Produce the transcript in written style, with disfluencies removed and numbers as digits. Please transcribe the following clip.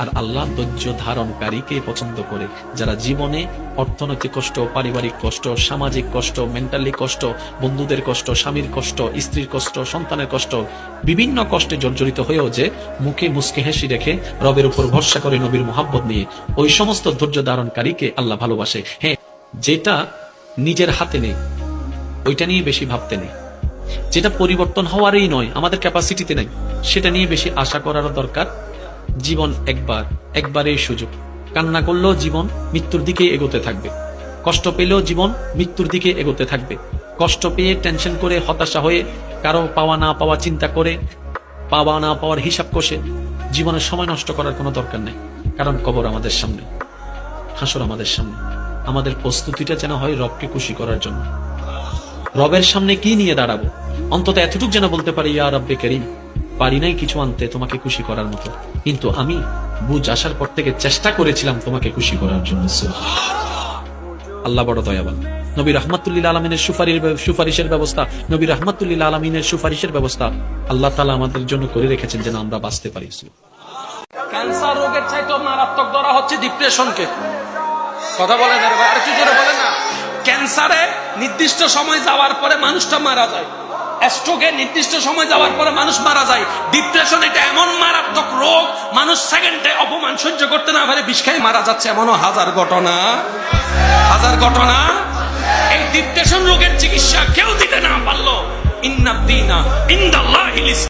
আর আল্লাহ ধৈর্য ধারণকারীকে পছন্দ করে, যারা জীবনে অর্থনৈতিক কষ্ট, পারিবারিক কষ্ট, সামাজিক কষ্ট, মেন্টালি কষ্ট, বন্ধুদের কষ্ট, স্বামীর কষ্ট, স্ত্রীর কষ্ট, সন্তানের কষ্ট, বিভিন্ন কষ্টে জর্জরিত হয়েও যে মুখে মুস্কি হাসি রেখে রবের উপর ভরসা করে নবীর মোহাব্বত নিয়ে, ওই সমস্ত ধৈর্য ধারণকারীকে আল্লাহ ভালোবাসে। হ্যাঁ, যেটা নিজের হাতে নেই ওইটা নিয়ে বেশি ভাবতে নেই, যেটা পরিবর্তন হওয়ারই নয়, আমাদের ক্যাপাসিটিতে নেই, সেটা নিয়ে বেশি আশা করারও দরকার। জীবন একবারেই সুযোগ। কান্না করলেও জীবন মৃত্যুর দিকে এগোতে থাকবে, কষ্ট পেলেও জীবন মৃত্যুর দিকে এগোতে থাকবে। কষ্ট পেয়ে টেনশন করে হতাশা হয়ে কারো পাওয়া না পাওয়া চিন্তা করে পাওয়া না পাওয়ার হিসাব কষে জীবনের সময় নষ্ট করার কোনো দরকার নেই। কারণ কবর আমাদের সামনে, হাসর আমাদের সামনে। আমাদের প্রস্তুতিটা যেন হয় রবকে খুশি করার জন্য। রবের সামনে কি নিয়ে দাঁড়াবো, অন্তত এতটুকু যেন বলতে পারি, ইয়া রব্বে করিম, পারি নাই কিছু আনতে তোমাকে খুশি করার মতো, কিন্তু আমি বুঝ আসার পর থেকে চেষ্টা করেছিলাম তোমাকে খুশি করার জন্য। আল্লাহ বড় দয়াবান। নবী রাহমাতুল্লিল আলামিনের সুপারিশের ব্যবস্থা, নবী রাহমাতুল্লিল আলামিনের সুপারিশের ব্যবস্থা আল্লাহ তাআলা আমাদের জন্য করে রেখেছেন যেন আমরা বাঁচতে পারি। ক্যান্সার রোগের চাইতে মারাত্মক ধরা হচ্ছে ডিপ্রেশনকে। কথা বলেন আর একটু জোরে বলেন না। ক্যান্সারে নির্দিষ্ট সময় যাওয়ার পরে মানুষটা মারা যায়, স্ট্রোকে নির্দিষ্ট সময় যাওয়ার পরে মানুষ মারা যায়। ডিপ্রেশন এটা এমন মারাত্মক রোগ, মানুষ সেকেন্ডে অপমান সহ্য করতে না পারে বিষ খেয়ে মারা যাচ্ছে, এমনও হাজার ঘটনা। এই ডিপ্রেশন রোগের চিকিৎসা কেউ দিতে না পারলো, ইন্নাদ দীনা ইনদাল্লাহিল ইসলাম।